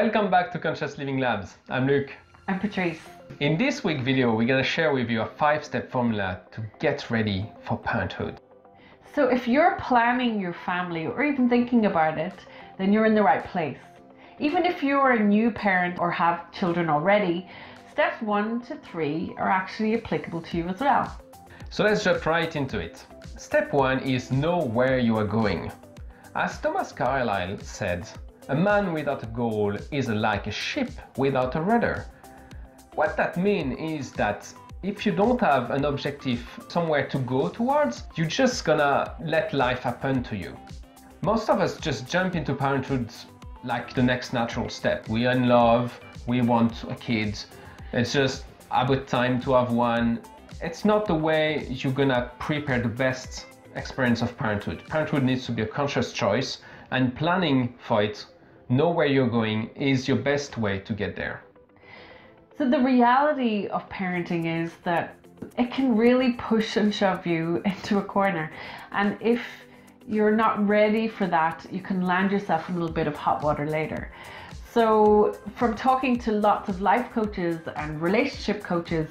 Welcome back to Conscious Living Labs. I'm Luc. I'm Patrice. In this week's video, we're going to share with you a 5-step formula to get ready for parenthood. So if you're planning your family or even thinking about it, then you're in the right place. Even if you're a new parent or have children already, steps 1 to 3 are actually applicable to you as well. So let's jump right into it. Step 1 is know where you are going. As Thomas Carlyle said, a man without a goal is like a ship without a rudder. What that means is that if you don't have an objective somewhere to go towards, you're just gonna let life happen to you. Most of us just jump into parenthood like the next natural step. We are in love, we want a kid, it's just about time to have one. It's not the way you're gonna prepare the best experience of parenthood. Parenthood needs to be a conscious choice, and planning for it, know where you're going, is your best way to get there. So the reality of parenting is that it can really push and shove you into a corner. And if you're not ready for that, you can land yourself in a little bit of hot water later. So from talking to lots of life coaches and relationship coaches,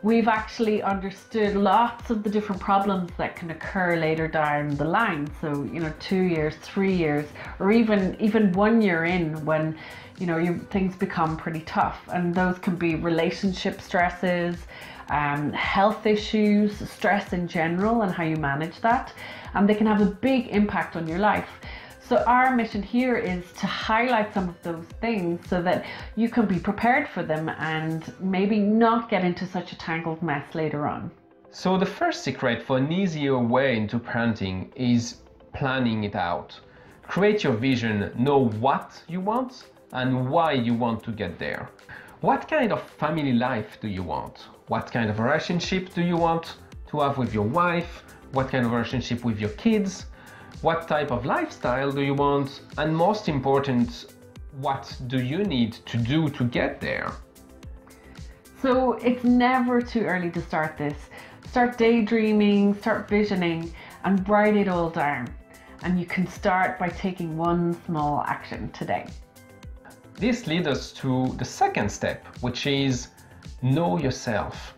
we've actually understood lots of the different problems that can occur later down the line. So, 2 years, 3 years, or even 1 year in when, things become pretty tough. And those can be relationship stresses, health issues, stress in general and how you manage that. And they can have a big impact on your life. So our mission here is to highlight some of those things so that you can be prepared for them and maybe not get into such a tangled mess later on. So the first secret for an easier way into parenting is planning it out. Create your vision, know what you want and why you want to get there. What kind of family life do you want? What kind of relationship do you want to have with your wife? What kind of relationship with your kids? What type of lifestyle do you want? And most important, what do you need to do to get there? So it's never too early to start this. Start daydreaming, start visioning, and write it all down. And you can start by taking one small action today. This leads us to the second step, which is know yourself.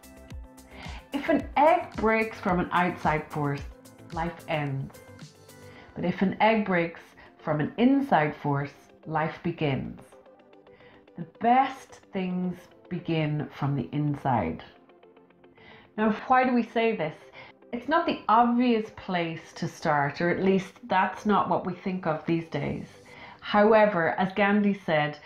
If an egg breaks from an outside force, life ends. But if an egg breaks from an inside force, life begins. The best things begin from the inside. Now, why do we say this? It's not the obvious place to start, or at least that's not what we think of these days. However, as Gandhi said,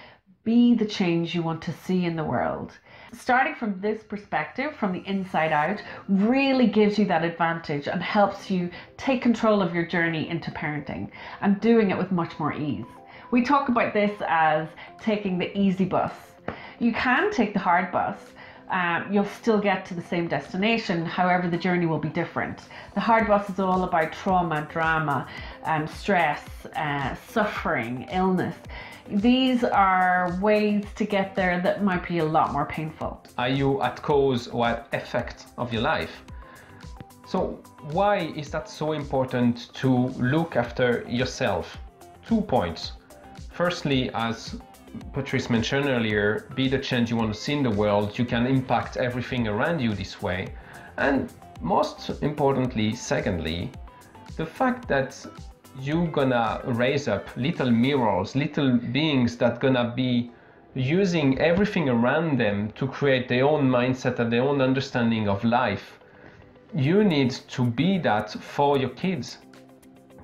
be the change you want to see in the world. Starting from this perspective, from the inside out, really gives you that advantage and helps you take control of your journey into parenting and doing it with much more ease. We talk about this as taking the easy bus. You can take the hard bus. You'll still get to the same destination, however the journey will be different. The hard bus is all about trauma, drama, stress, suffering, illness. These are ways to get there that might be a lot more painful. Are you at cause or at effect of your life? So why is that so important to look after yourself? 2 points. Firstly, as Patrice mentioned earlier, be the change you want to see in the world. You can impact everything around you this way. And most importantly, secondly, the fact that you're gonna raise up little mirrors, little beings that gonna be using everything around them to create their own mindset and their own understanding of life. You need to be that for your kids,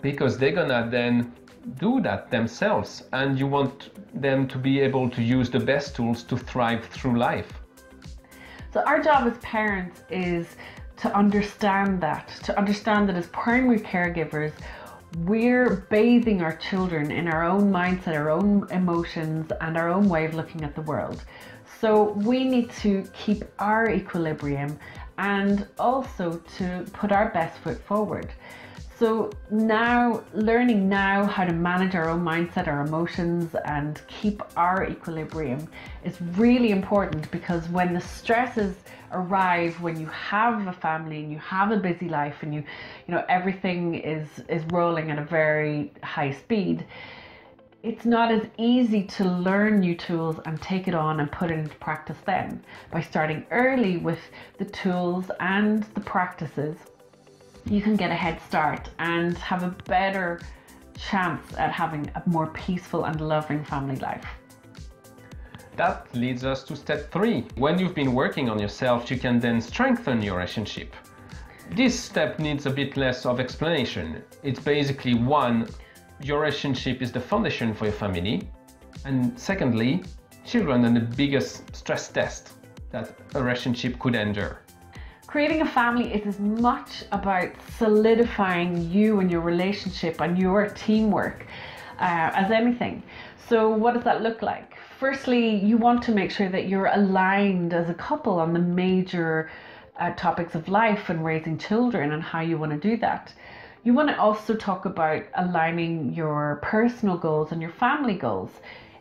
because they're gonna then do that themselves, and you want them to be able to use the best tools to thrive through life. So our job as parents is to understand that as primary caregivers, we're bathing our children in our own mindset, our own emotions, and our own way of looking at the world. So we need to keep our equilibrium and also to put our best foot forward. So now, learning now how to manage our own mindset, our emotions, and keep our equilibrium is really important, because when the stresses arrive, when you have a family and you have a busy life and you know everything is rolling at a very high speed, It's not as easy to learn new tools and take it on and put it into practice then. By starting early with the tools and the practices, you can get a head start and have a better chance at having a more peaceful and loving family life. That leads us to step 3. When you've been working on yourself, you can then strengthen your relationship. This step needs a bit less of explanation. It's basically 1, your relationship is the foundation for your family. And secondly, children are the biggest stress test that a relationship could endure. Creating a family is as much about solidifying you and your relationship and your teamwork as anything. So what does that look like? Firstly, you want to make sure that you're aligned as a couple on the major topics of life and raising children and how you want to do that. You want to also talk about aligning your personal goals and your family goals.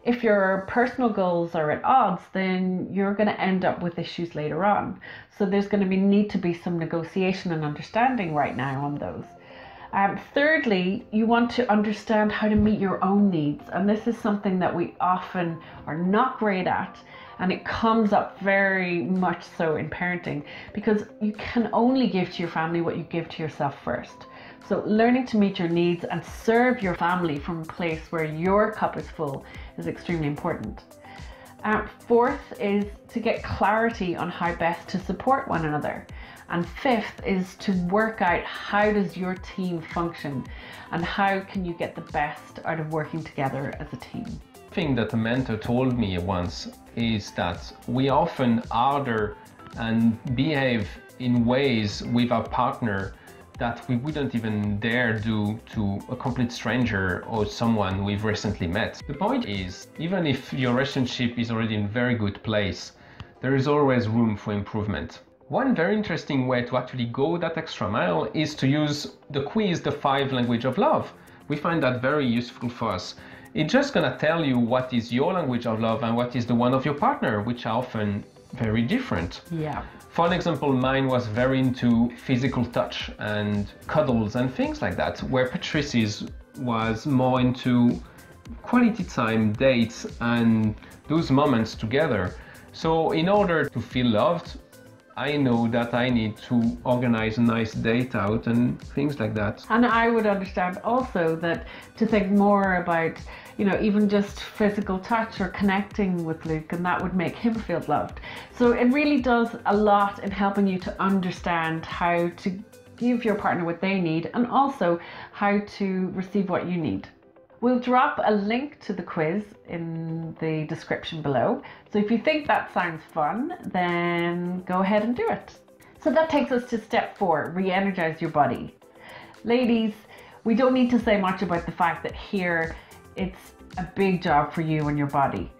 If your personal goals are at odds, then you're going to end up with issues later on. So there's going to need to be some negotiation and understanding right now on those. Thirdly, you want to understand how to meet your own needs. And this is something that we often are not great at. And it comes up very much so in parenting, because you can only give to your family what you give to yourself first. So learning to meet your needs and serve your family from a place where your cup is full is extremely important. Fourth is to get clarity on how best to support one another. And fifth is to work out how does your team function and how can you get the best out of working together as a team. The thing that a mentor told me once is that we often order and behave in ways with our partner that we wouldn't even dare do to a complete stranger or someone we've recently met. The point is, even if your relationship is already in a very good place, there is always room for improvement. One very interesting way to actually go that extra mile is to use the quiz, the 5 language of love. We find that very useful for us. It's just gonna tell you what is your language of love and what is the one of your partner, which are often very different. Yeah. For an example, mine was very into physical touch and cuddles and things like that, where Patricia's was more into quality time, dates, and those moments together. So in order to feel loved, I know that I need to organize a nice date out and things like that. And I would understand also that to think more about, even just physical touch or connecting with Luke, and that would make him feel loved. So it really does a lot in helping you to understand how to give your partner what they need and also how to receive what you need. We'll drop a link to the quiz in the description below. So if you think that sounds fun, then go ahead and do it. So that takes us to step 4, re-energize your body. Ladies, we don't need to say much about the fact that here it's a big job for you and your body.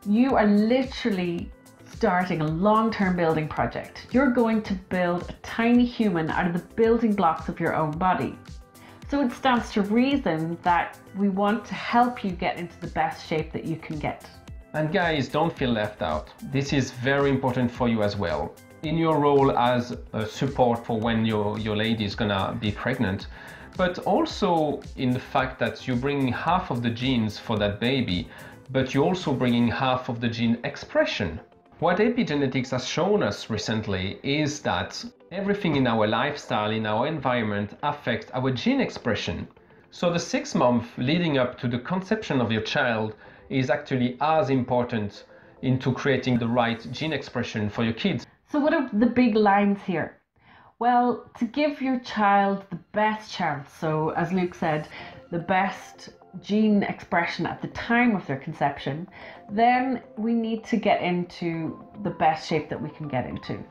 You are literally starting a long-term building project. You're going to build a tiny human out of the building blocks of your own body. So it stands to reason that we want to help you get into the best shape that you can get. And guys, don't feel left out. This is very important for you as well. In your role as a support for when your lady is gonna be pregnant, but also in the fact that you're bringing half of the genes for that baby, but you're also bringing half of the gene expression. What epigenetics has shown us recently is that everything in our lifestyle, in our environment, affects our gene expression. So the 6 months leading up to the conception of your child is actually as important into creating the right gene expression for your kids. So what are the big lines here? Well, to give your child the best chance, so as Luke said, the best gene expression at the time of their conception, then we need to get into the best shape that we can get into.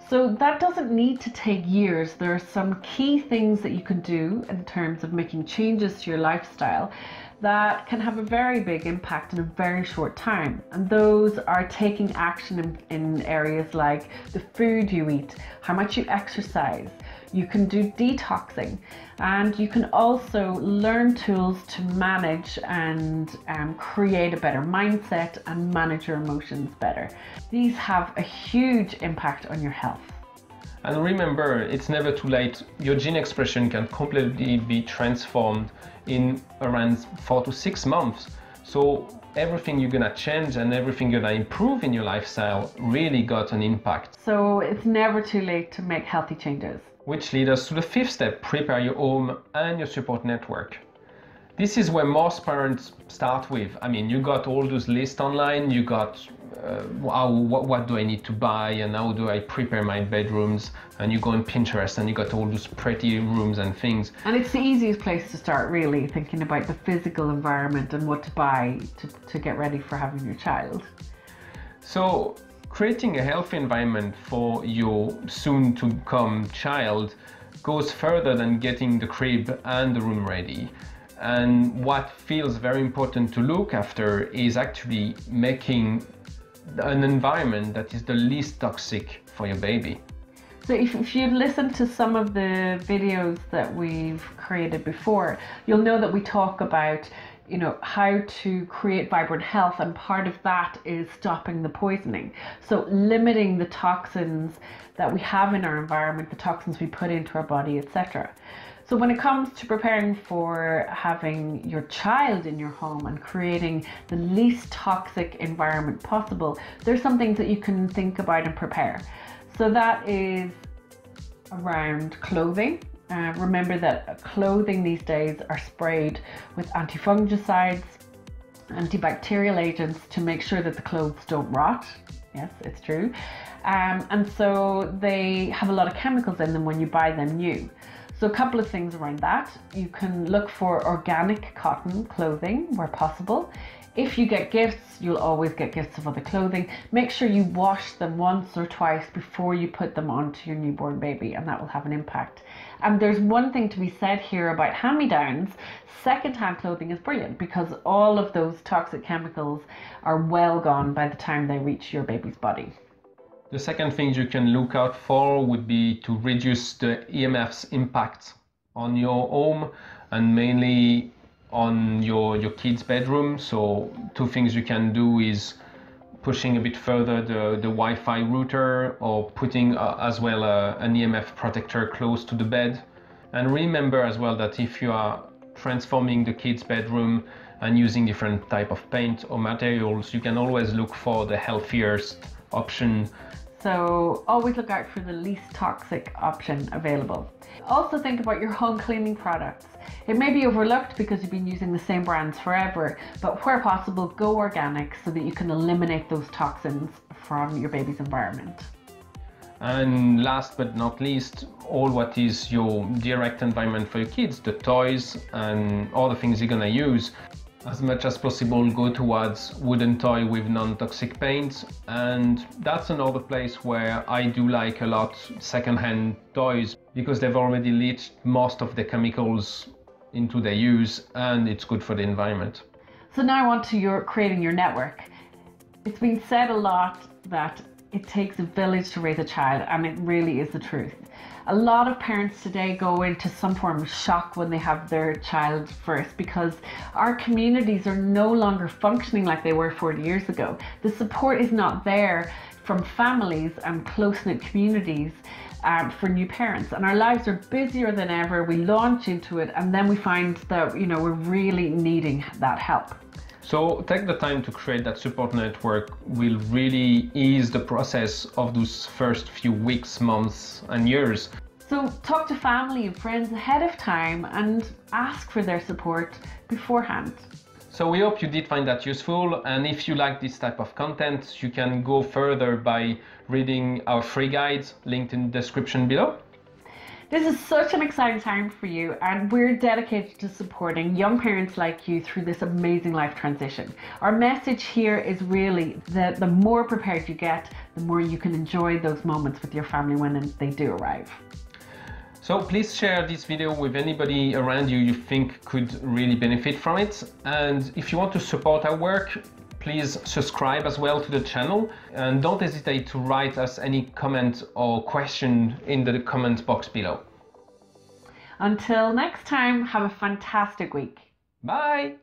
So that doesn't need to take years. There are some key things that you can do in terms of making changes to your lifestyle that can have a very big impact in a very short time. And those are taking action in areas like the food you eat, how much you exercise. You can do detoxing, and you can also learn tools to manage and create a better mindset and manage your emotions better. These have a huge impact on your health. And remember, it's never too late. Your gene expression can completely be transformed in around 4 to 6 months. So everything you're gonna change and everything you're gonna improve in your lifestyle really got an impact. So it's never too late to make healthy changes. Which leads us to the 5th step: prepare your home and your support network. This is where most parents start with. I mean, you got all those lists online, you got what do I need to buy and how do I prepare my bedrooms, and you go on Pinterest and you got all those pretty rooms and things. And it's the easiest place to start, really, thinking about the physical environment and what to buy to get ready for having your child. So creating a healthy environment for your soon to come child goes further than getting the crib and the room ready. And what feels very important to look after is actually making an environment that is the least toxic for your baby. So if you listen to some of the videos that we've created before, you'll know that we talk about, you know, how to create vibrant health, and part of that is stopping the poisoning. So limiting the toxins that we have in our environment, the toxins we put into our body, etc. So when it comes to preparing for having your child in your home and creating the least toxic environment possible, there's some things that you can think about and prepare. So that is around clothing. Remember that clothing these days are sprayed with antifungicides, antibacterial agents to make sure that the clothes don't rot. Yes, it's true. And so they have a lot of chemicals in them when you buy them new. So a couple of things around that. You can look for organic cotton clothing where possible. If you get gifts, you'll always get gifts of other clothing. Make sure you wash them once or twice before you put them onto your newborn baby, and that will have an impact. And there's one thing to be said here about hand-me-downs. Second-hand clothing is brilliant because all of those toxic chemicals are well gone by the time they reach your baby's body. The second thing you can look out for would be to reduce the EMF's impact on your home and mainly on your kid's bedroom. So 2 things you can do is pushing a bit further the Wi-Fi router, or putting as well an EMF protector close to the bed. And remember as well that if you are transforming the kid's bedroom and using different type of paint or materials, you can always look for the healthiest option. So always look out for the least toxic option available. Also think about your home cleaning products. It may be overlooked because you've been using the same brands forever, but where possible, go organic so that you can eliminate those toxins from your baby's environment. And last but not least, all what is your direct environment for your kids, the toys and all the things you're gonna use. As much as possible, go towards wooden toy with non-toxic paint, and that's another place where I do like a lot second-hand toys because they've already leached most of the chemicals into their use, and it's good for the environment. So now on to creating your network. It's been said a lot that it takes a village to raise a child, and it really is the truth. A lot of parents today go into some form of shock when they have their child first because our communities are no longer functioning like they were 40 years ago. The support is not there from families and close-knit communities for new parents, and our lives are busier than ever. We launch into it and then we find that, you know, we're really needing that help. So take the time to create that support network. Will really ease the process of those first few weeks, months and years. So talk to family and friends ahead of time and ask for their support beforehand. So we hope you did find that useful, and if you like this type of content, you can go further by reading our free guides linked in the description below. This is such an exciting time for you, and we're dedicated to supporting young parents like you through this amazing life transition. Our message here is really that the more prepared you get, the more you can enjoy those moments with your family when they do arrive. So please share this video with anybody around you think could really benefit from it. And if you want to support our work, please subscribe as well to the channel, and don't hesitate to write us any comment or question in the comment box below. Until next time, have a fantastic week. Bye!